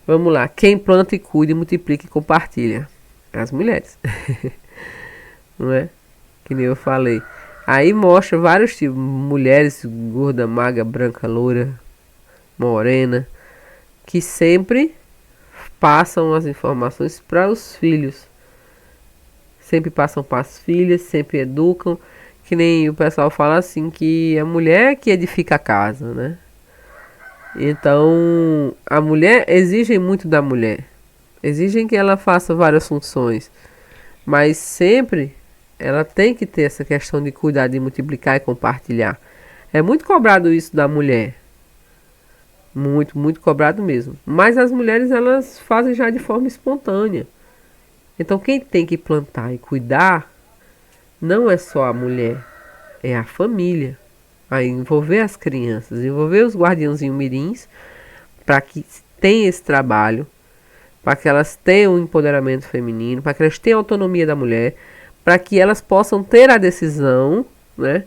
Vamos lá. Quem planta e cuida, multiplica e compartilha. As mulheres. Não é? Que nem eu falei. Aí mostra vários tipos. Mulheres, gorda, magra, branca, loura, morena. Que sempre passam as informações para os filhos. Sempre passam para as filhas, sempre educam. Que nem o pessoal fala assim, que a mulher que edifica a casa, né? Então, a mulher exigem muito da mulher. Exigem que ela faça várias funções. Mas sempre ela tem que ter essa questão de cuidar, de multiplicar e compartilhar. É muito cobrado isso da mulher. Muito, muito cobrado mesmo. Mas as mulheres elas fazem já de forma espontânea. Então quem tem que plantar e cuidar não é só a mulher, é a família. A envolver as crianças, envolver os guardiãozinhos mirins para que tenham esse trabalho, para que elas tenham um empoderamento feminino, para que elas tenham a autonomia da mulher, para que elas possam ter a decisão, né,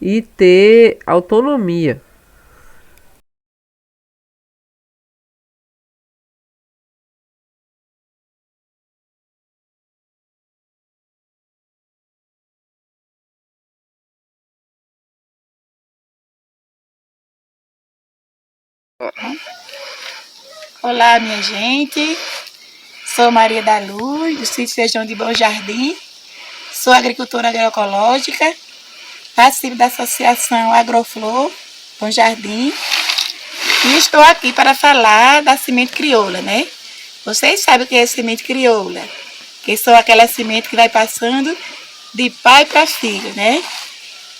e ter autonomia. Olá, minha gente. Sou Maria da Luz, do sítio Feijão de Bom Jardim. Sou agricultora agroecológica. Participo da Associação Agroflor Bom Jardim. E estou aqui para falar da semente crioula, né? Vocês sabem o que é semente crioula? Que são aquelas sementes que vai passando de pai para filho, né?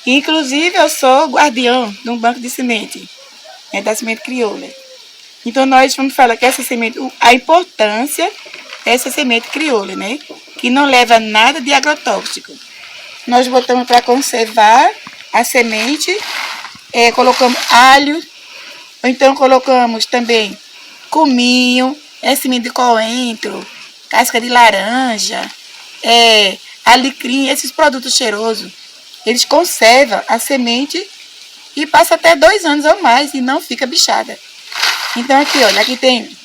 Inclusive, eu sou guardião de um banco de semente, né, da semente crioula. Então, nós vamos falar que essa semente, a importância dessa semente crioula, né? Que não leva nada de agrotóxico. Nós botamos para conservar a semente, colocamos alho, ou então colocamos também cominho, semente de coentro, casca de laranja, alecrim, esses produtos cheirosos. Eles conservam a semente e passa até 2 anos ou mais e não fica bichada. Então aqui, olha, aqui tem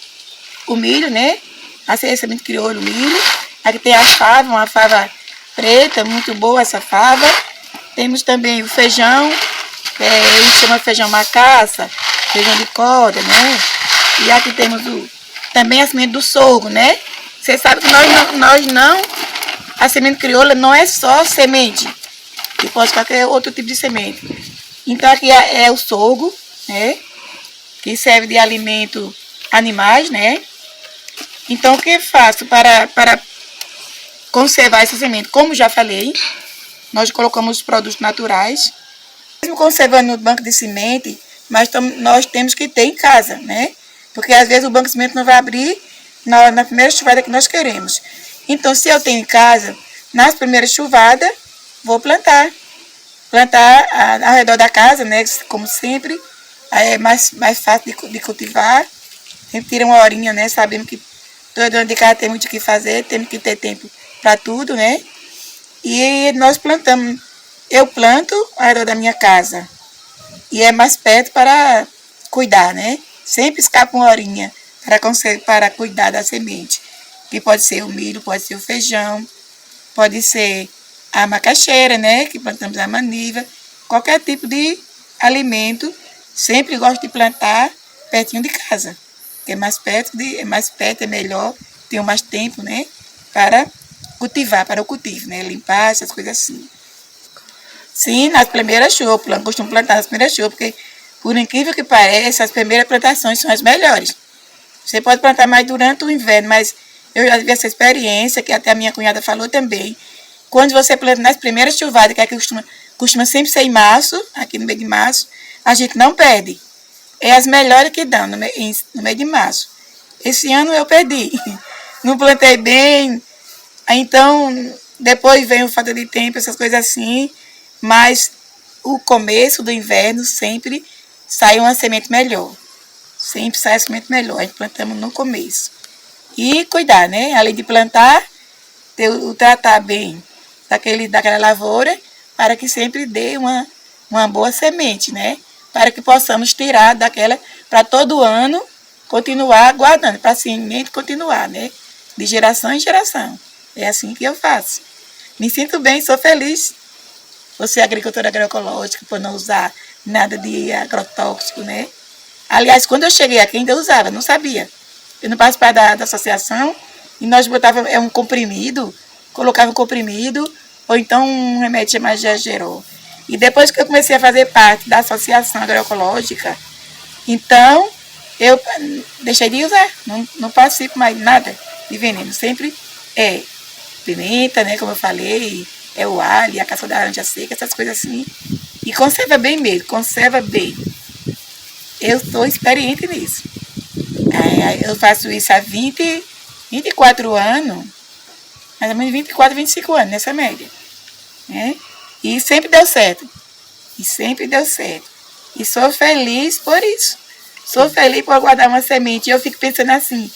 o milho, né? A semente crioula, o milho. Aqui tem a fava, uma fava preta, muito boa essa fava. Temos também o feijão, ele chama feijão macaça, feijão de corda, né? E aqui temos também a semente do sorgo, né? Você sabe que nós não, a semente crioula não é só semente, e pode qualquer outro tipo de semente. Então aqui é o sorgo, né? Que serve de alimento animais, né? Então o que eu faço para conservar essa semente? Como já falei, nós colocamos os produtos naturais. Mesmo conservando no banco de semente, mas nós temos que ter em casa, né? Porque às vezes o banco de semente não vai abrir na primeira chuvada que nós queremos. Então, se eu tenho em casa, nas primeiras chuvadas, vou plantar. Plantar ao redor da casa, né? Como sempre, é mais fácil de cultivar. Sempre tira uma horinha, né? Sabemos que toda dona de casa tem muito o que fazer, temos que ter tempo para tudo, né? E nós plantamos. Eu planto ao redor da minha casa. E é mais perto para cuidar, né? Sempre escapa uma horinha para cuidar da semente. Que pode ser o milho, pode ser o feijão, pode ser a macaxeira, né? Que plantamos a maniva. Qualquer tipo de alimento, sempre gosto de plantar pertinho de casa. Porque é mais perto, é melhor, tenho mais tempo, né? Para cultivar, para o cultivo, né? Limpar, essas coisas assim. Sim, nas primeiras chuvas, eu costumo plantar nas primeiras chuvas, porque, por incrível que pareça, as primeiras plantações são as melhores. Você pode plantar mais durante o inverno, mas eu já tive essa experiência, que até a minha cunhada falou também. Quando você planta nas primeiras chuvadas, que aqui costuma sempre ser em março, aqui no meio de março, a gente não perde. É as melhores que dão no meio de março. Esse ano eu perdi. Não plantei bem, então depois vem o falta de tempo, essas coisas assim. Mas o começo do inverno sempre sai uma semente melhor. Sempre sai a semente melhor. A gente plantamos no começo. E cuidar, né? Além de plantar, tratar bem daquela lavoura, para que sempre dê uma boa semente, né? Para que possamos tirar daquela, para todo ano, continuar guardando, para a semente continuar, né? De geração em geração. É assim que eu faço. Me sinto bem, sou feliz. Você é agricultora agroecológica, por não usar nada de agrotóxico, né? Aliás, quando eu cheguei aqui, ainda usava, não sabia. Eu não participava da associação e nós botava um comprimido, colocava um comprimido, ou então um remédio chamado Gergerol. E depois que eu comecei a fazer parte da associação agroecológica, então eu deixei de usar, não participo mais nada de veneno. Sempre é pimenta, né, como eu falei, é o alho, a caça da laranja seca, essas coisas assim. E conserva bem mesmo, conserva bem. Eu estou experiente nisso. Eu faço isso há 24 anos, mais ou menos 24, 25 anos, nessa média. Né? E sempre deu certo. E sempre deu certo. E sou feliz por isso. Sou feliz por guardar uma semente. E eu fico pensando assim,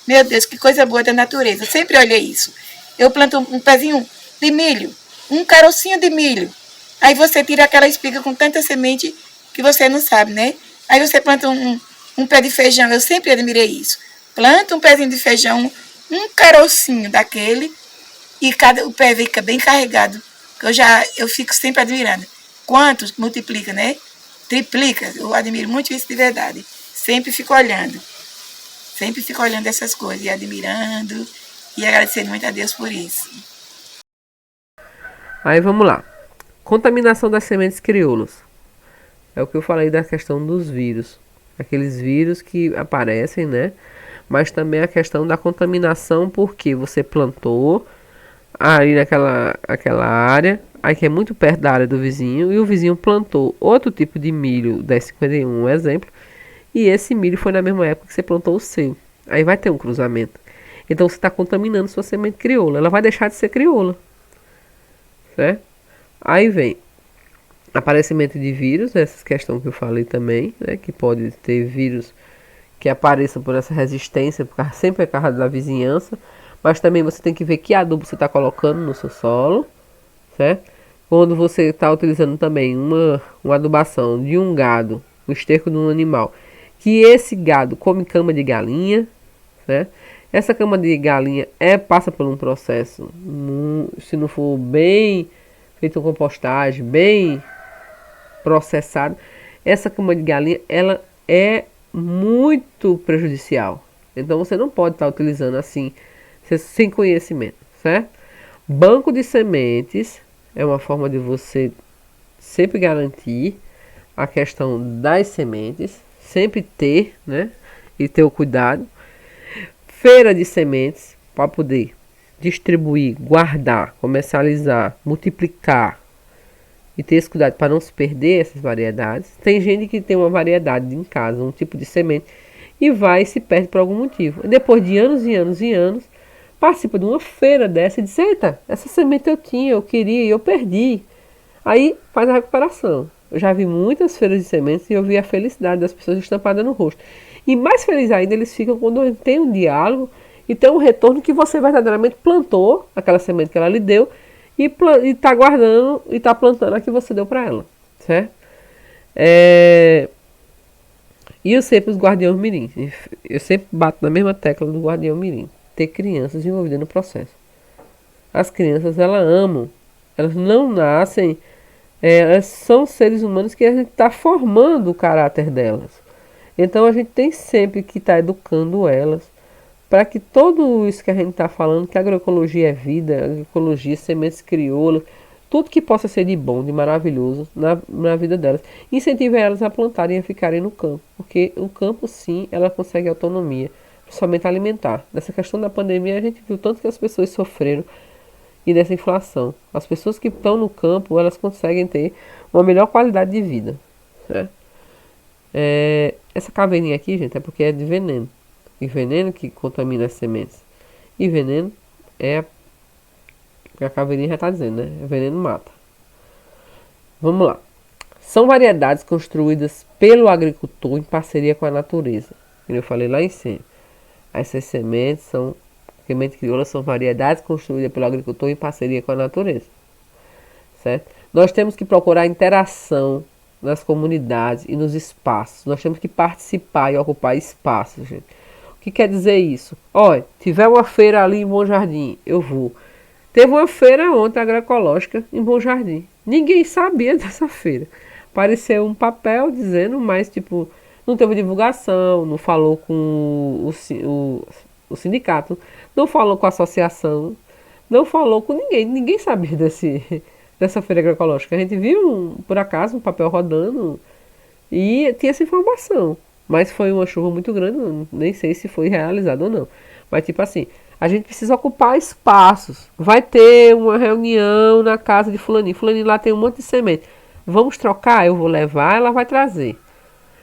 meu Deus, que coisa boa da natureza. Eu sempre olhei isso. Eu planto um pezinho de milho, um carocinho de milho. Aí você tira aquela espiga com tanta semente que você não sabe, né? Aí você planta um pé de feijão. Eu sempre admirei isso. Planta um pezinho de feijão, um carocinho daquele, e o pé fica bem carregado. Eu fico sempre admirando. Quantos multiplica, né? Triplica. Eu admiro muito isso de verdade. Sempre fico olhando. Sempre fico olhando essas coisas e admirando e agradecendo muito a Deus por isso. Aí vamos lá. Contaminação das sementes crioulas. É o que eu falei da questão dos vírus. Aqueles vírus que aparecem, né? Mas também a questão da contaminação porque você plantou aí aquela área, aí que é muito perto da área do vizinho, e o vizinho plantou outro tipo de milho, 1051, um exemplo, e esse milho foi na mesma época que você plantou o seu. Aí vai ter um cruzamento. Então você está contaminando sua semente crioula. Ela vai deixar de ser crioula. Certo? Aí vem aparecimento de vírus, essa questão que eu falei também, né, que pode ter vírus que apareçam por essa resistência, sempre é causa da vizinhança, mas também você tem que ver que adubo você está colocando no seu solo, certo? Quando você está utilizando também uma adubação de um gado, um esterco de um animal, que esse gado come cama de galinha, né? Essa cama de galinha passa por um processo, se não for bem feito uma compostagem, bem processado, essa cama de galinha ela é muito prejudicial. Então você não pode estar utilizando assim sem conhecimento, certo? Banco de sementes é uma forma de você sempre garantir a questão das sementes, sempre ter, né? E ter o cuidado. Feira de sementes para poder distribuir, guardar, comercializar, multiplicar e ter esse cuidado para não se perder essas variedades. Tem gente que tem uma variedade em casa, um tipo de semente, e vai e se perde por algum motivo. E depois de anos e anos e anos, participa de uma feira dessa e diz, eita, essa semente eu tinha, eu queria e eu perdi. Aí faz a recuperação. Eu já vi muitas feiras de sementes e eu vi a felicidade das pessoas estampada no rosto. E mais feliz ainda eles ficam quando tem um diálogo e tem um retorno que você verdadeiramente plantou aquela semente que ela lhe deu e está guardando e está plantando a que você deu para ela, certo? E eu sempre os guardiões mirim, eu sempre bato na mesma tecla do guardião mirim, ter crianças envolvidas no processo. As crianças elas amam, elas não nascem, elas são seres humanos que a gente está formando o caráter delas. Então a gente tem sempre que estar educando elas para que tudo isso que a gente está falando, que a agroecologia é vida, a agroecologia, sementes crioulas, tudo que possa ser de bom, de maravilhoso na vida delas, incentive elas a plantarem e a ficarem no campo, porque o campo sim, ela consegue autonomia, principalmente alimentar. Nessa questão da pandemia a gente viu tanto que as pessoas sofreram e dessa inflação. As pessoas que estão no campo, elas conseguem ter uma melhor qualidade de vida, né? Essa caveirinha aqui, gente, é porque é de veneno. E veneno que contamina as sementes. E veneno é a caveirinha já está dizendo, né? Veneno mata. Vamos lá. São variedades construídas pelo agricultor em parceria com a natureza. Como eu falei lá em cima. Essas sementes crioulas são variedades construídas pelo agricultor em parceria com a natureza. Certo? Nós temos que procurar interação, nas comunidades e nos espaços. Nós temos que participar e ocupar espaços, gente. O que quer dizer isso? Olha, tiver uma feira ali em Bom Jardim, eu vou. Teve uma feira ontem agroecológica em Bom Jardim. Ninguém sabia dessa feira. Apareceu um papel dizendo, mas tipo, não teve divulgação, não falou com o sindicato, não falou com a associação, não falou com ninguém. Ninguém sabia dessa feira agroecológica. A gente viu, por acaso, um papel rodando e tinha essa informação. Mas foi uma chuva muito grande, nem sei se foi realizado ou não. Mas tipo assim, a gente precisa ocupar espaços. Vai ter uma reunião na casa de fulaninho. Fulaninho lá tem um monte de semente. Vamos trocar? Eu vou levar, ela vai trazer.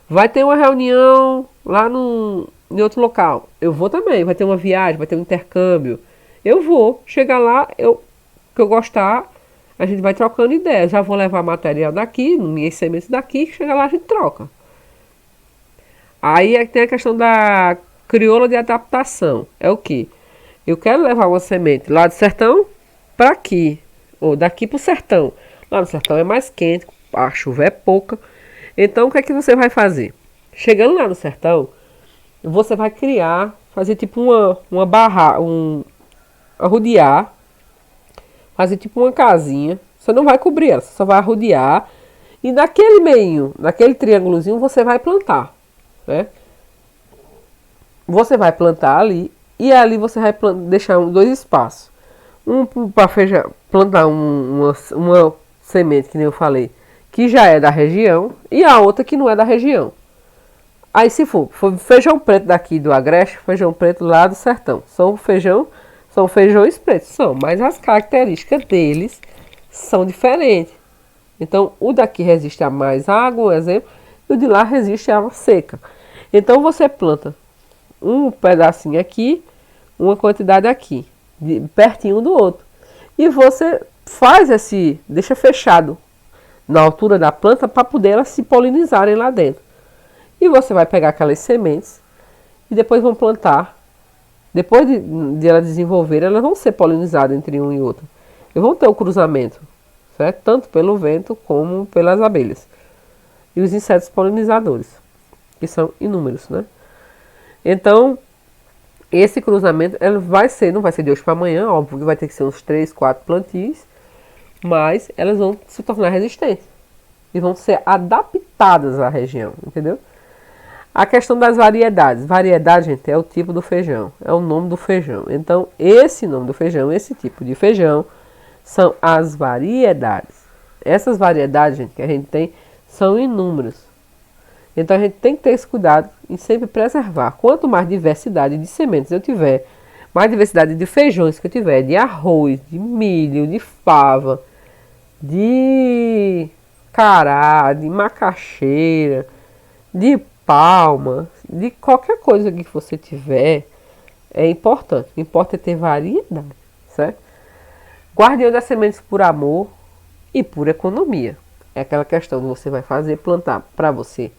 Vai ter uma reunião lá em outro local. Eu vou também. Vai ter uma viagem, vai ter um intercâmbio. Eu vou. Chegar lá, que eu gostar, a gente vai trocando ideias. Já vou levar material daqui, minhas sementes daqui. Chega lá, a gente troca. Aí tem a questão da crioula de adaptação. É o quê? Eu quero levar uma semente lá do sertão para aqui. Ou daqui para o sertão. Lá no sertão é mais quente, a chuva é pouca. Então o que é que você vai fazer? Chegando lá no sertão, você vai fazer tipo uma barra, arrodear, fazer tipo uma casinha. Você não vai cobrir ela, você só vai arrodear. E naquele meio, naquele triângulozinho, você vai plantar, né? Você vai plantar ali e ali você vai deixar dois espaços. Um para plantar uma semente, que nem eu falei, que já é da região, e a outra que não é da região. Aí se for feijão preto daqui do Agreste, feijão preto lá do sertão. São feijões pretos, mas as características deles são diferentes. Então o daqui resiste a mais água, um exemplo, e o de lá resiste a água seca. Então você planta um pedacinho aqui, uma quantidade aqui, pertinho do outro. E você deixa fechado na altura da planta para poder elas se polinizarem lá dentro. E você vai pegar aquelas sementes e depois vão plantar. Depois de elas desenvolverem, elas vão ser polinizadas entre um e outro. E vão ter o cruzamento, certo? Tanto pelo vento como pelas abelhas. E os insetos polinizadores, que são inúmeros, né? Então, esse cruzamento não vai ser de hoje para amanhã, óbvio que vai ter que ser uns 3, 4 plantios, mas elas vão se tornar resistentes e vão ser adaptadas à região, entendeu? A questão das variedades. Variedade, gente, é o tipo do feijão, é o nome do feijão. Então, esse nome do feijão, esse tipo de feijão, são as variedades. Essas variedades, gente, que a gente tem, são inúmeras. Então, a gente tem que ter esse cuidado em sempre preservar. Quanto mais diversidade de sementes eu tiver, mais diversidade de feijões que eu tiver, de arroz, de milho, de fava, de cará, de macaxeira, de palma, de qualquer coisa que você tiver, é importante. O importante é ter variedade, certo? Guardião das sementes por amor e por economia. É aquela questão que você vai fazer, plantar para você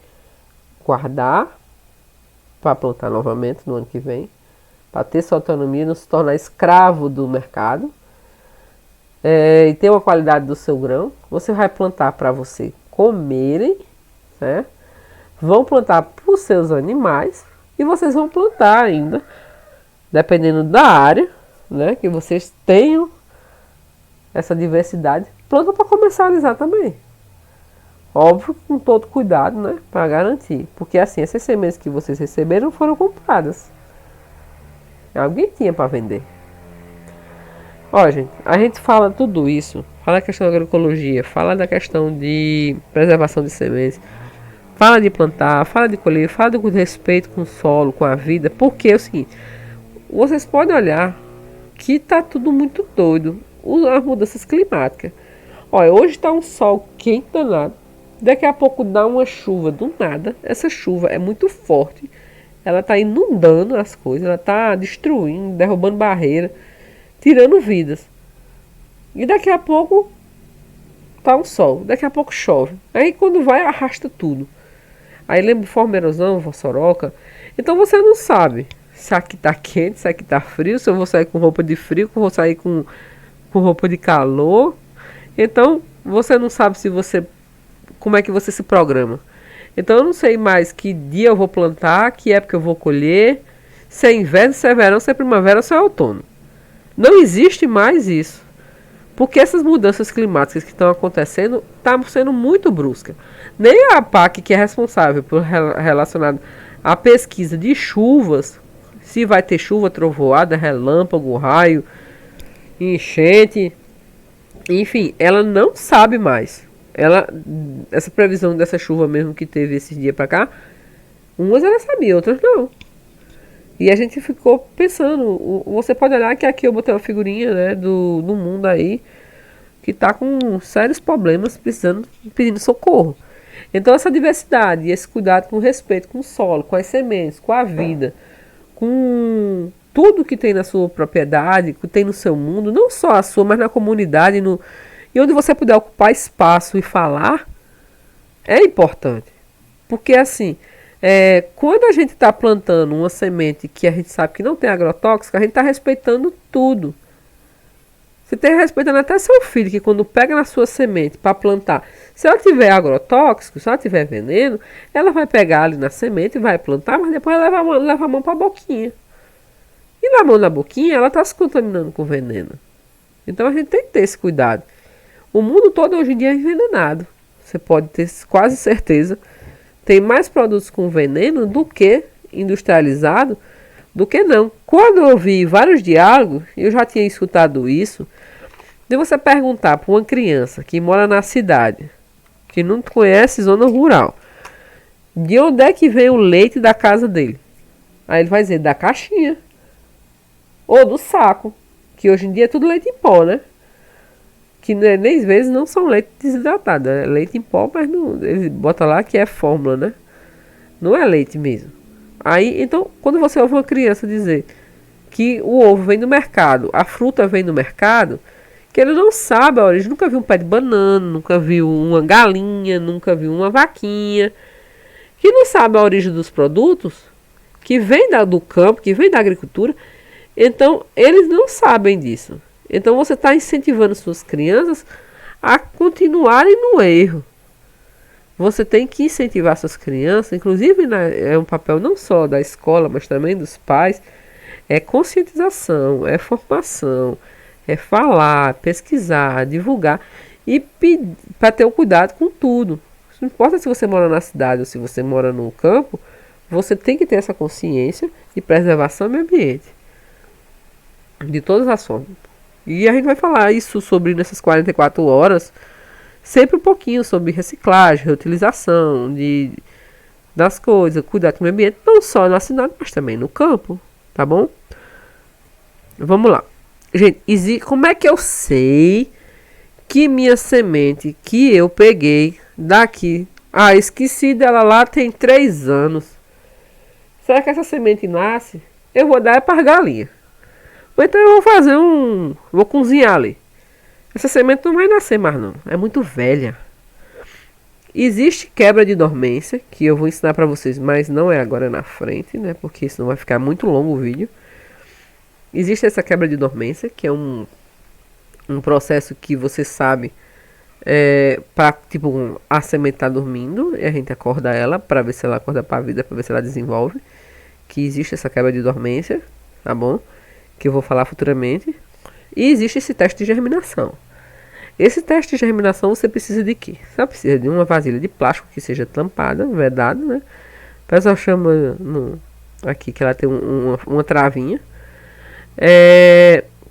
guardar, para plantar novamente no ano que vem, para ter sua autonomia, não se tornar escravo do mercado, e ter uma qualidade do seu grão. Você vai plantar para você comerem, certo? Vão plantar para os seus animais e vocês vão plantar ainda, dependendo da área, né, que vocês tenham essa diversidade, planta para comercializar também. Óbvio, com todo cuidado, né, para garantir, porque assim, essas sementes que vocês receberam foram compradas. Alguém tinha para vender. Ó, gente, a gente fala tudo isso, fala da questão da agroecologia, fala da questão de preservação de sementes, fala de plantar, fala de colher, fala do respeito com o solo, com a vida, porque é o seguinte, vocês podem olhar que tá tudo muito doido, as mudanças climáticas. Olha, hoje tá um sol quente danado, daqui a pouco dá uma chuva do nada, essa chuva é muito forte, ela tá inundando as coisas, ela tá destruindo, derrubando barreira, tirando vidas. E daqui a pouco tá um sol, daqui a pouco chove. Aí quando vai, arrasta tudo. Aí lembra forma erosão, vossoroca. Então você não sabe se aqui tá quente, se aqui tá frio, se eu vou sair com roupa de frio, se eu vou sair com roupa de calor. Então você não sabe se você como é que você se programa. Então eu não sei mais que dia eu vou plantar, que época eu vou colher, se é inverno, se é verão, se é primavera ou se é outono. Não existe mais isso. Porque essas mudanças climáticas que estão acontecendo estão sendo muito bruscas. Nem a PAC, que é responsável por relacionado à pesquisa de chuvas, se vai ter chuva, trovoada, relâmpago, raio, enchente, enfim, ela não sabe mais. Essa previsão dessa chuva mesmo que teve esses dias pra cá, umas ela sabia, outras não. E a gente ficou pensando, você pode olhar que aqui eu botei uma figurinha, né, do mundo aí, que tá com sérios problemas, pedindo socorro. Então essa diversidade e esse cuidado com o respeito com o solo, com as sementes, com a vida, com tudo que tem na sua propriedade, que tem no seu mundo, não só a sua, mas na comunidade, e onde você puder ocupar espaço e falar, é importante. Porque assim, quando a gente está plantando uma semente que a gente sabe que não tem agrotóxico, a gente está respeitando tudo. Você está respeitando até seu filho, que quando pega na sua semente para plantar, se ela tiver agrotóxico, se ela tiver veneno, ela vai pegar ali na semente e vai plantar, mas depois ela leva a mão para a boquinha. E na mão na boquinha, ela está se contaminando com veneno. Então a gente tem que ter esse cuidado. O mundo todo hoje em dia é envenenado. Você pode ter quase certeza. Tem mais produtos com veneno do que industrializado, do que não. Quando eu vi vários diálogos, eu já tinha escutado isso, de você perguntar para uma criança que mora na cidade, que não conhece zona rural, de onde é que vem o leite da casa dele? Aí ele vai dizer, da caixinha. Ou do saco, que hoje em dia é tudo leite em pó, né? Que nem às vezes não são leite desidratado, é leite em pó, mas não, ele bota lá que é fórmula, né? Não é leite mesmo. Aí, então, quando você ouve uma criança dizer que o ovo vem do mercado, a fruta vem do mercado, que ele não sabe a origem, nunca viu um pé de banana, nunca viu uma galinha, nunca viu uma vaquinha, que não sabe a origem dos produtos, que vem do campo, que vem da agricultura, então eles não sabem disso. Então você está incentivando suas crianças a continuarem no erro. Você tem que incentivar suas crianças, inclusive é um papel não só da escola, mas também dos pais, é conscientização, é formação, é falar, pesquisar, divulgar e para ter o cuidado com tudo. Não importa se você mora na cidade ou se você mora no campo, você tem que ter essa consciência de preservação do meio ambiente. De todas as formas. E a gente vai falar isso sobre nessas 44 horas, sempre um pouquinho sobre reciclagem, reutilização das coisas, cuidar do meio ambiente, não só na cidade, mas também no campo, tá bom? Vamos lá. Gente, como é que eu sei que minha semente que eu peguei daqui, esqueci dela lá tem 3 anos. Será que essa semente nasce? Eu vou dar para as galinhas. Ou então eu vou cozinhar ali. Essa semente não vai nascer mais não, é muito velha. Existe quebra de dormência, que eu vou ensinar para vocês, mas não é agora na frente, né? Porque senão vai ficar muito longo o vídeo. Existe essa quebra de dormência, que é um processo que você sabe, tipo, a semente tá dormindo e a gente acorda ela para ver se ela acorda para a vida, para ver se ela desenvolve. Que existe essa quebra de dormência, tá bom? Que eu vou falar futuramente. E existe esse teste de germinação. Esse teste de germinação você precisa de quê? Você precisa de uma vasilha de plástico que seja tampada, vedada, né? O pessoal chama aqui que ela tem uma travinha.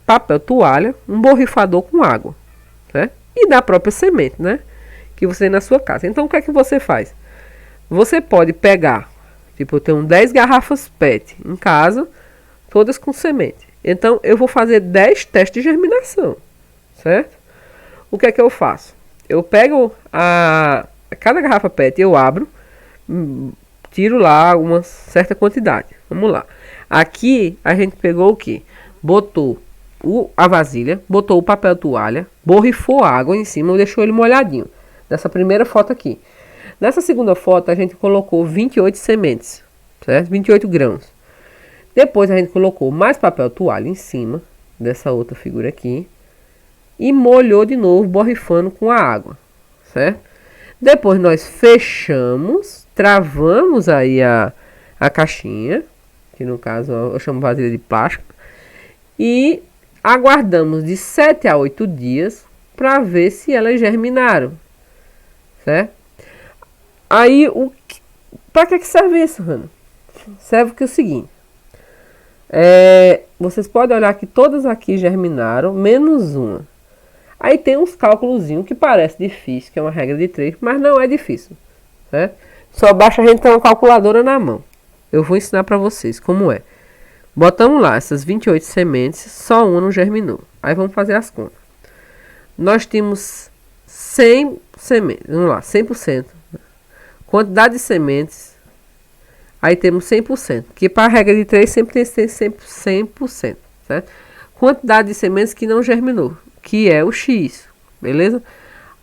Papel toalha, um borrifador com água, né? E da própria semente, né? Que você tem na sua casa. Então o que é que você faz? Você pode pegar, tipo, eu tenho 10 garrafas PET em casa, todas com semente. Então eu vou fazer 10 testes de germinação, certo? O que é que eu faço? Eu pego cada garrafa PET, eu abro, tiro lá uma certa quantidade. Vamos lá. Aqui a gente pegou o que? Botou a vasilha, botou o papel toalha, borrifou água em cima e deixou ele molhadinho. Nessa primeira foto aqui. Nessa segunda foto a gente colocou 28 sementes, certo? 28 grãos. Depois a gente colocou mais papel toalha em cima dessa outra figura aqui e molhou de novo, borrifando com a água, certo? Depois nós fechamos, travamos aí a caixinha, que no caso eu chamo vasilha de plástico, e aguardamos de 7 a 8 dias para ver se elas germinaram, certo? Aí, para que serve isso, Hannah? Serve que é o seguinte, vocês podem olhar que todas aqui germinaram, menos uma. Aí tem uns cálculos que parece difícil, que é uma regra de 3, mas não é difícil, certo? Só basta a gente ter uma calculadora na mão. Eu vou ensinar para vocês como é. Botamos lá essas 28 sementes, só uma não germinou. Aí vamos fazer as contas. Nós temos 100 sementes, vamos lá, 100%. Quantidade de sementes, aí temos 100%, que para a regra de 3 sempre tem que ser 100%, certo? Quantidade de sementes que não germinou, que é o X, beleza?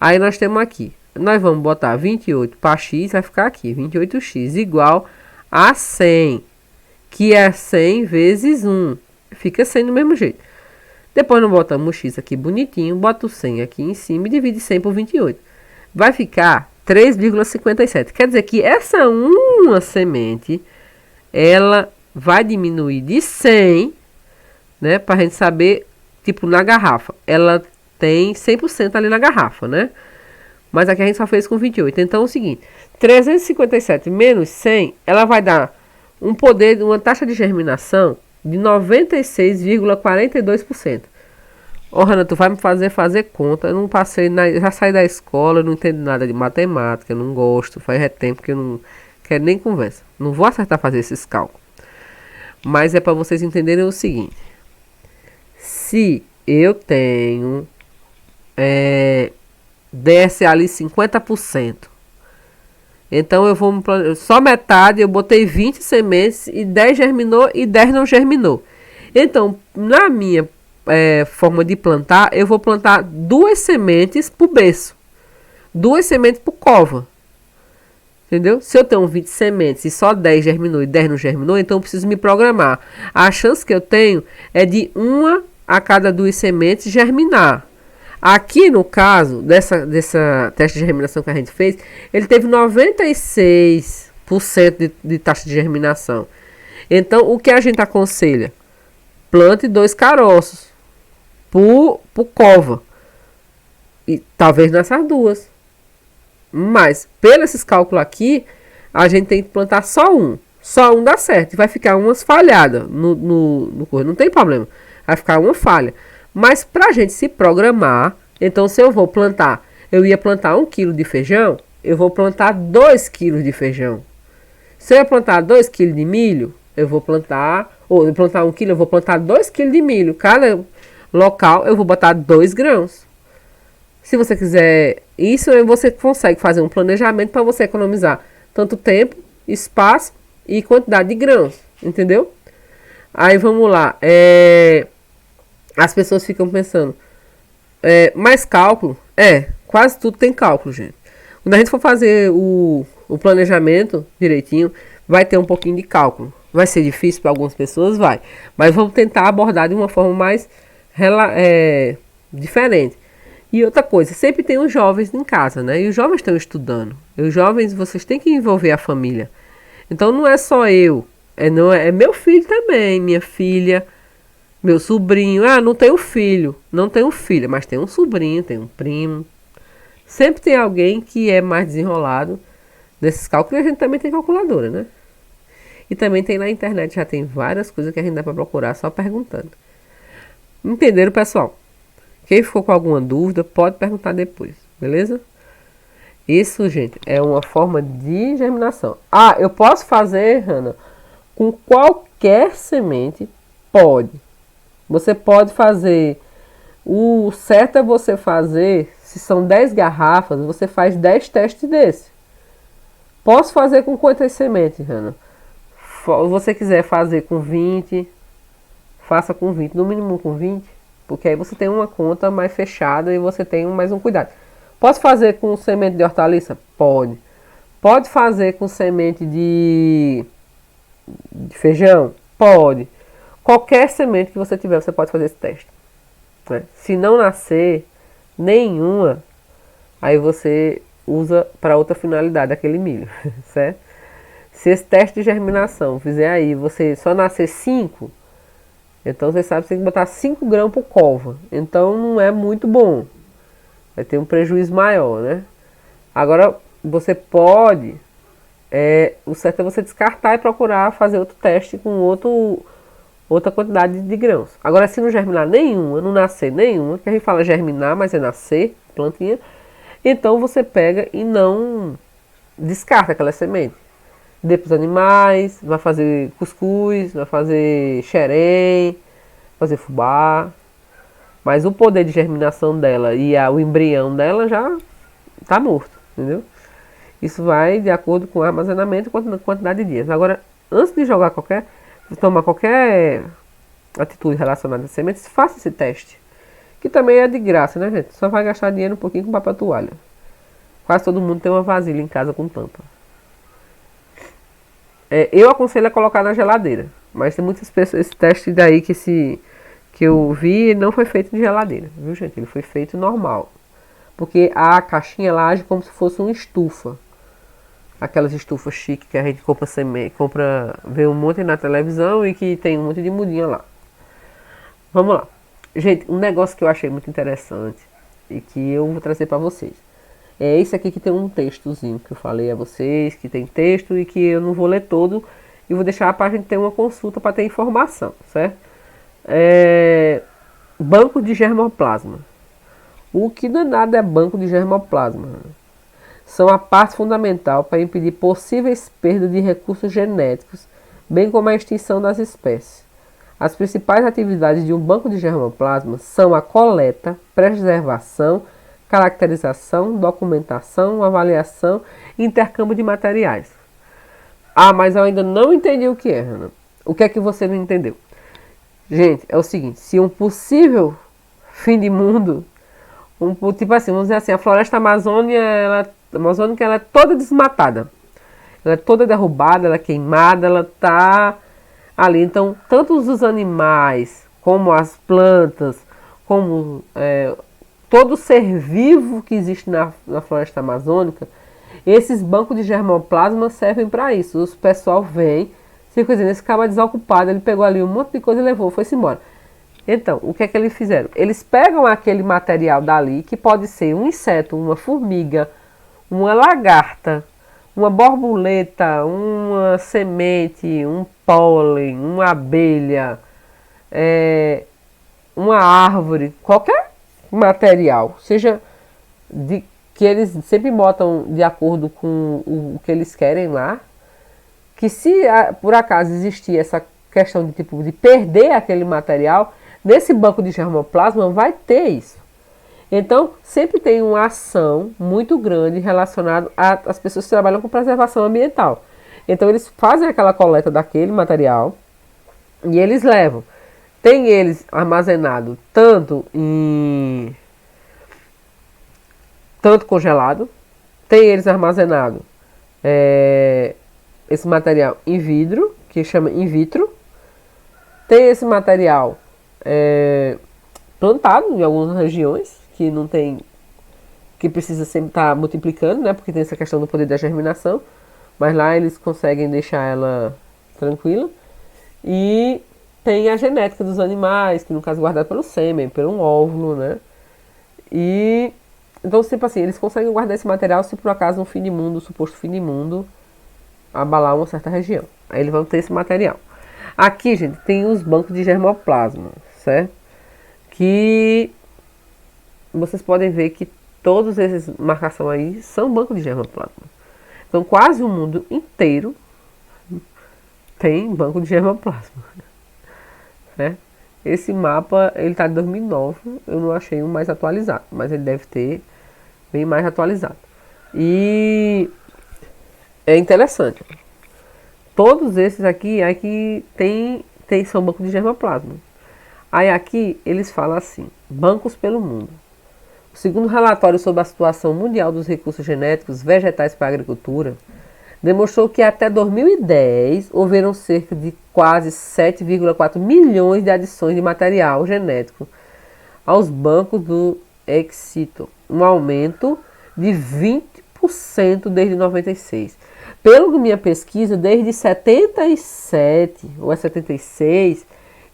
Aí nós temos aqui, nós vamos botar 28 para X, vai ficar aqui, 28x igual a 100, que é 100 vezes 1, fica 100 do mesmo jeito. Depois nós botamos o X aqui bonitinho, bota o 100 aqui em cima e divide 100 por 28. Vai ficar 3,57. Quer dizer que essa uma semente, ela vai diminuir de 100, né? Para a gente saber, tipo na garrafa, ela tem 100% ali na garrafa, né? Mas aqui a gente só fez com 28. Então é o seguinte, 357 menos 100, ela vai dar um poder, uma taxa de germinação de 96,42%. Ô, Hannah, tu vai me fazer conta. Eu não passei, já saí da escola, não entendo nada de matemática, não gosto. Faz tempo que eu não quero nem conversa. Não vou acertar fazer esses cálculos. Mas é para vocês entenderem o seguinte. Se eu tenho desce ali 50%. Então eu vou só metade, eu botei 20 sementes e 10 germinou e 10 não germinou. Então, na minha forma de plantar, eu vou plantar 2 sementes por berço, 2 sementes por cova. Entendeu? Se eu tenho 20 sementes e só 10 germinou e 10 não germinou, então eu preciso me programar. A chance que eu tenho é de uma a cada 2 sementes germinar. Aqui no caso dessa teste de germinação que a gente fez, ele teve 96% de taxa de germinação. Então o que a gente aconselha? Plante 2 caroços por cova. E talvez nessas 2. Mas, pelos esses cálculos aqui, a gente tem que plantar só um. Só um dá certo. Vai ficar umas falhadas no coisa. Não tem problema. Vai ficar uma falha. Mas pra gente se programar, então se eu vou plantar, eu ia plantar 1 kg de feijão, eu vou plantar 2 kg de feijão. Se eu ia plantar 2 kg de milho, eu vou plantar, ou eu plantar 1 kg, eu vou plantar 2 kg de milho. Cada local eu vou botar 2 grãos. Se você quiser isso, você consegue fazer um planejamento para você economizar tanto tempo, espaço e quantidade de grãos, entendeu? Aí vamos lá, as pessoas ficam pensando, mais cálculo? Quase tudo tem cálculo, gente. Quando a gente for fazer o planejamento direitinho, vai ter um pouquinho de cálculo. Vai ser difícil para algumas pessoas, vai. Mas vamos tentar abordar de uma forma mais diferente. E outra coisa, sempre tem os jovens em casa, né? E os jovens estão estudando. E os jovens, vocês têm que envolver a família. Então não é só eu. É meu filho também, minha filha, meu sobrinho. Não tenho filho. Não tenho filha, mas tem um sobrinho, tem um primo. Sempre tem alguém que é mais desenrolado nesses cálculos. E a gente também tem calculadora, né? E também tem na internet, já tem várias coisas que a gente dá para procurar só perguntando. Entenderam, pessoal? Quem ficou com alguma dúvida, pode perguntar depois, beleza? Isso, gente, é uma forma de germinação. Eu posso fazer, Hannah, com qualquer semente? Pode. Você pode fazer. O certo é você fazer, se são 10 garrafas, você faz 10 testes desse. Posso fazer com quantas sementes, Hannah? Se você quiser fazer com 20, faça com 20, no mínimo com 20. Porque aí você tem uma conta mais fechada e você tem mais um cuidado. Posso fazer com semente de hortaliça? Pode. Pode fazer com semente de feijão? Pode. Qualquer semente que você tiver, você pode fazer esse teste. Né? Se não nascer nenhuma, aí você usa para outra finalidade aquele milho, certo? Se esse teste de germinação fizer aí, você só nascer 5, então você sabe que você tem que botar 5 grãos por cova. Então não é muito bom. Vai ter um prejuízo maior, né? Agora você pode, o certo é você descartar e procurar fazer outro teste com outra quantidade de grãos. Agora se não germinar nenhuma, não nascer nenhuma, que a gente fala germinar, mas é nascer, plantinha, então você pega e não descarta aquela semente. Dê para os animais, vai fazer cuscuz, vai fazer xerém, fazer fubá. Mas o poder de germinação dela e o embrião dela já está morto, entendeu? Isso vai de acordo com o armazenamento e quantidade de dias. Agora, antes de tomar qualquer atitude relacionada a sementes, faça esse teste. Que também é de graça, né, gente? Só vai gastar dinheiro um pouquinho com papel toalha. Quase todo mundo tem uma vasilha em casa com tampa. Eu aconselho a colocar na geladeira. Mas tem muitas pessoas. Esse teste daí que eu vi não foi feito em geladeira, viu, gente? Ele foi feito normal. Porque a caixinha ela age como se fosse uma estufa. Aquelas estufas chiques que a gente vê um monte na televisão e que tem um monte de mudinha lá. Vamos lá. Gente, um negócio que eu achei muito interessante e que eu vou trazer para vocês. É esse aqui que tem um textozinho que eu falei a vocês, que tem texto e que eu não vou ler todo e vou deixar para a gente ter uma consulta para ter informação, certo? Banco de germoplasma. O que danado é banco de germoplasma? São a parte fundamental para impedir possíveis perdas de recursos genéticos, bem como a extinção das espécies. As principais atividades de um banco de germoplasma são a coleta, preservação, caracterização, documentação, avaliação e intercâmbio de materiais. Ah, mas eu ainda não entendi o que é, Ana. O que é que você não entendeu? Gente, é o seguinte, se um possível fim de mundo, tipo assim, vamos dizer assim, a floresta amazônica ela é toda desmatada. Ela é toda derrubada, ela é queimada, ela está ali. Então, tanto os animais, como as plantas, como todo ser vivo que existe na floresta amazônica, esses bancos de germoplasma servem para isso. O pessoal vem, fica dizendo, esse cara é desocupado, ele pegou ali um monte de coisa e levou, foi-se embora. Então, o que é que eles fizeram? Eles pegam aquele material dali, que pode ser um inseto, uma formiga, uma lagarta, uma borboleta, uma semente, um pólen, uma abelha, uma árvore, qualquer material, seja que eles sempre botam de acordo com o que eles querem lá, que se por acaso existir essa questão de perder aquele material, nesse banco de germoplasma vai ter isso. Então, sempre tem uma ação muito grande relacionada às pessoas que trabalham com preservação ambiental. Então, eles fazem aquela coleta daquele material e eles levam. Tem eles armazenado tanto congelado, tem eles armazenado esse material em vidro, que chama in vitro. Tem esse material plantado em algumas regiões, que não tem, que precisa sempre estar multiplicando, né? Porque tem essa questão do poder da germinação, mas lá eles conseguem deixar ela tranquila. E tem a genética dos animais, que no caso é guardada pelo sêmen, pelo óvulo, né? E então, tipo assim, eles conseguem guardar esse material se por acaso um fim de mundo, suposto fim de mundo, abalar uma certa região. Aí eles vão ter esse material. Aqui, gente, tem os bancos de germoplasma, certo? Que vocês podem ver que todos esses marcação aí são bancos de germoplasma. Então, quase o mundo inteiro tem banco de germoplasma, né? Esse mapa, ele tá de 2009, eu não achei um mais atualizado, mas ele deve ter bem mais atualizado. E é interessante. Todos esses aqui são bancos de germoplasma. Aí aqui eles falam assim, bancos pelo mundo. O segundo relatório sobre a situação mundial dos recursos genéticos vegetais para a agricultura demonstrou que até 2010 houveram cerca de quase 7,4 milhões de adições de material genético aos bancos do Exito, um aumento de 20% 1% desde 96. Pela minha pesquisa, desde 77 ou 76,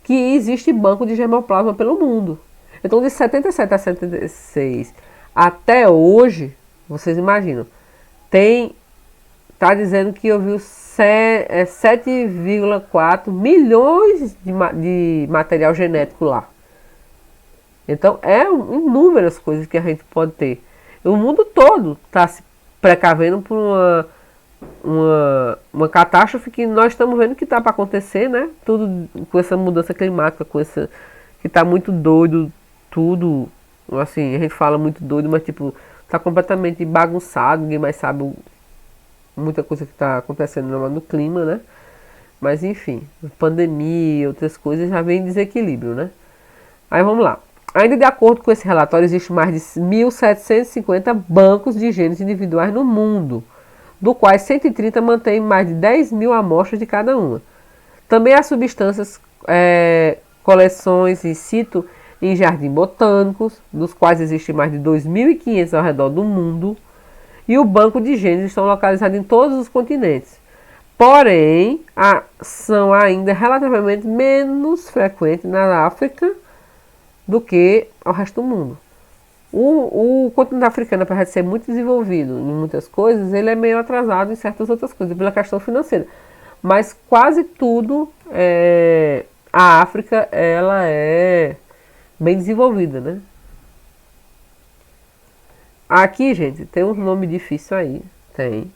que existe banco de germoplasma pelo mundo. Então, de 77 a 76 até hoje, vocês imaginam, tá dizendo que eu vi 7,4 milhões de material genético lá. Então, inúmeras coisas que a gente pode ter. O mundo todo está se precavendo por uma catástrofe que nós estamos vendo que está para acontecer, né? Tudo com essa mudança climática, com essa que está muito doido, tudo, assim, a gente fala muito doido, mas tipo, está completamente bagunçado, ninguém mais sabe muita coisa que está acontecendo no clima, né? Mas enfim, pandemia, outras coisas já vem em desequilíbrio, né? Aí vamos lá. Ainda de acordo com esse relatório, existe mais de 1.750 bancos de genes individuais no mundo, do quais 130 mantêm mais de 10 mil amostras de cada uma. Também há substâncias, coleções in situ em jardins botânicos, dos quais existem mais de 2.500 ao redor do mundo, e o banco de genes estão localizados em todos os continentes. Porém, são ainda relativamente menos frequentes na África do que ao resto do mundo. O continente africano, apesar de ser muito desenvolvido em muitas coisas, ele é meio atrasado em certas outras coisas, pela questão financeira. Mas quase tudo, a África, ela é bem desenvolvida, né? Aqui, gente, tem um nome difícil aí, tem.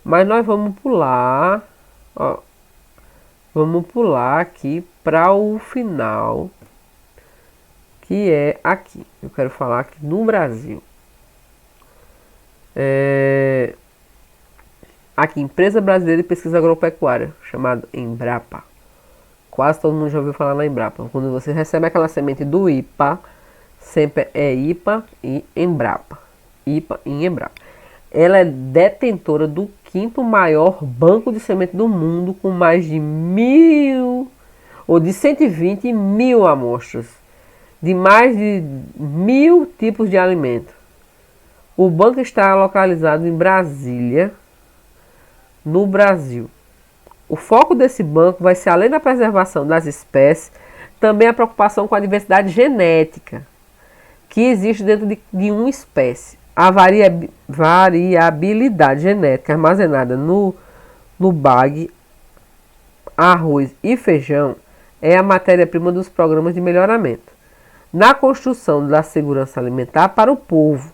Mas nós vamos pular, ó. Vamos pular aqui para o final, que é aqui. Eu quero falar aqui no Brasil. Aqui, Empresa Brasileira de Pesquisa Agropecuária, chamada Embrapa. Quase todo mundo já ouviu falar na Embrapa. Quando você recebe aquela semente do IPA, sempre é IPA e Embrapa. IPA e Embrapa. Ela é detentora do 5º maior banco de semente do mundo, com mais de 120 mil amostras, de mais de 1.000 tipos de alimento. O banco está localizado em Brasília, no Brasil. O foco desse banco vai ser, além da preservação das espécies, também a preocupação com a diversidade genética que existe dentro de uma espécie. A variabilidade genética armazenada no bag, arroz e feijão é a matéria-prima dos programas de melhoramento. Na construção da segurança alimentar para o povo,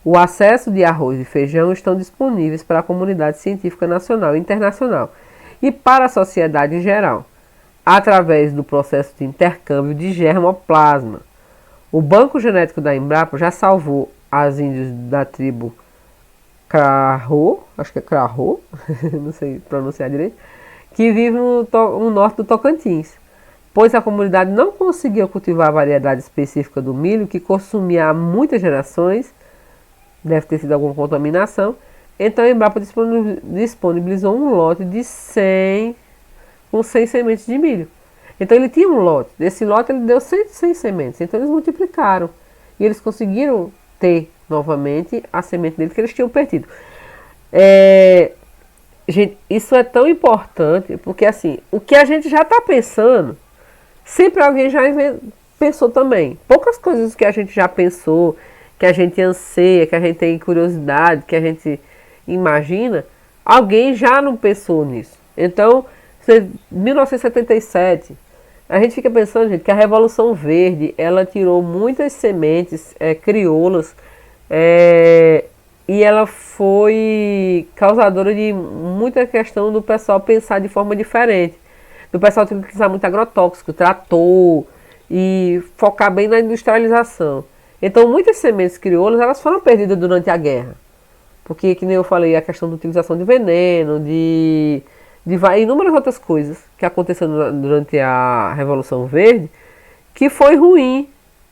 o acesso de arroz e feijão estão disponíveis para a comunidade científica nacional e internacional e para a sociedade em geral, através do processo de intercâmbio de germoplasma. O Banco Genético da Embrapa já salvou as índios da tribo Krahô, acho que é Krahô, não sei pronunciar direito, que vive no norte do Tocantins, pois a comunidade não conseguia cultivar a variedade específica do milho que consumia há muitas gerações, deve ter sido alguma contaminação. Então a Embrapa disponibilizou um lote de 100 sementes de milho. Então ele tinha um lote, desse lote ele deu 100 sementes, então eles multiplicaram e eles conseguiram ter novamente a semente dele que eles tinham perdido. Gente, isso é tão importante, porque assim, o que a gente já está pensando, sempre alguém já pensou também. Poucas coisas que a gente já pensou, que a gente anseia, que a gente tem curiosidade, que a gente imagina, alguém já não pensou nisso. Então, 1977, a gente fica pensando, gente, que a Revolução Verde, ela tirou muitas sementes crioulas, e ela foi causadora de muita questão do pessoal pensar de forma diferente. Do pessoal utilizar muito agrotóxico, trator, e focar bem na industrialização. Então, muitas sementes crioulas, elas foram perdidas durante a guerra. Porque, que nem eu falei, a questão da utilização de veneno, de inúmeras outras coisas que aconteceram durante a Revolução Verde, que foi ruim,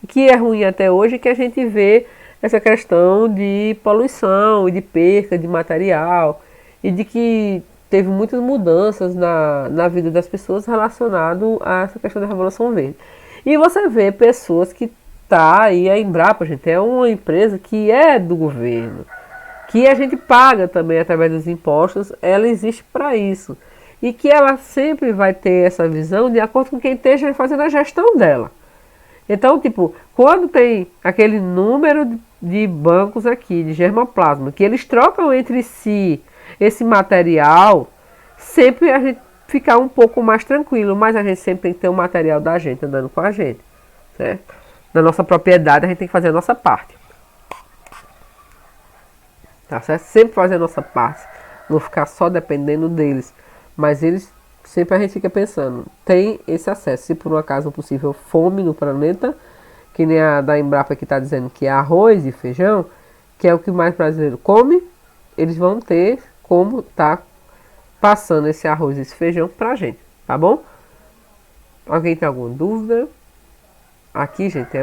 que é ruim até hoje, que a gente vê essa questão de poluição e de perca de material, e de que teve muitas mudanças na vida das pessoas relacionado a essa questão da Revolução Verde. E você vê pessoas que tá aí, a Embrapa, gente, é uma empresa que é do governo. que a gente paga também através dos impostos, ela existe para isso. E que ela sempre vai ter essa visão de acordo com quem esteja fazendo a gestão dela. Então, tipo, quando tem aquele número de bancos aqui, de germoplasma, que eles trocam entre si esse material, sempre a gente fica um pouco mais tranquilo, mas a gente sempre tem que ter o material da gente andando com a gente, certo? Na nossa propriedade a gente tem que fazer a nossa parte. Tá certo? Sempre fazer a nossa parte, não ficar só dependendo deles, mas eles sempre a gente fica pensando, tem esse acesso. Se por um acaso possível fome no planeta, que nem a da Embrapa que está dizendo que é arroz e feijão, que é o que mais brasileiro come, eles vão ter como tá passando esse arroz e esse feijão pra gente, tá bom? Alguém tem alguma dúvida? Aqui, gente, é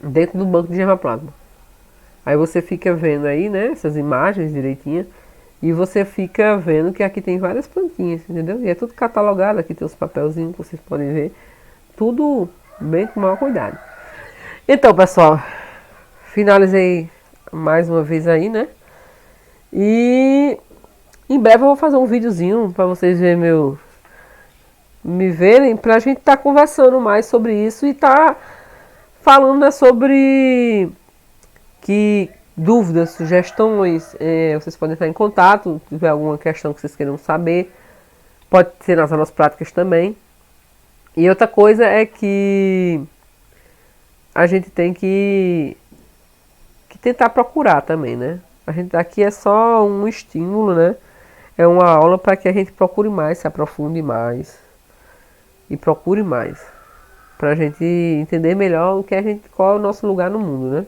dentro do banco de germoplasma. Aí você fica vendo aí, né, essas imagens direitinho. E você fica vendo que aqui tem várias plantinhas, entendeu? E é tudo catalogado, aqui tem os papelzinhos que vocês podem ver. Tudo bem com maior cuidado. Então, pessoal, finalizei mais uma vez aí, né? E em breve eu vou fazer um videozinho para vocês verem me verem, pra gente estar conversando mais sobre isso e tá falando, né, sobre que dúvidas, sugestões, vocês podem entrar em contato, se tiver alguma questão que vocês queiram saber, pode ser nas aulas práticas também. E outra coisa é que a gente tem que tentar procurar também, né? A gente aqui é só um estímulo, né? É uma aula para que a gente procure mais, se aprofunde mais e procure mais, para a gente entender melhor qual é o nosso lugar no mundo, né?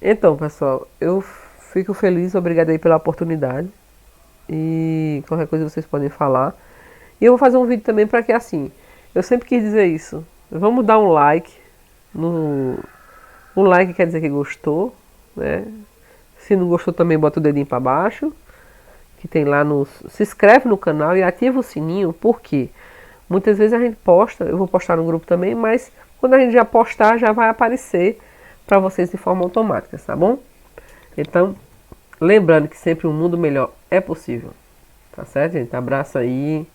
Então, pessoal, eu fico feliz, obrigado aí pela oportunidade. E qualquer coisa vocês podem falar. E eu vou fazer um vídeo também para que, assim, eu sempre quis dizer isso. Vamos dar um like. Um like quer dizer que gostou, né? Se não gostou também bota o dedinho para baixo. Que tem lá se inscreve no canal e ativa o sininho, porque muitas vezes a gente posta, eu vou postar no grupo também, mas quando a gente já postar já vai aparecer para vocês de forma automática, tá bom? Então, lembrando que sempre um mundo melhor é possível, tá certo, gente? Abraço aí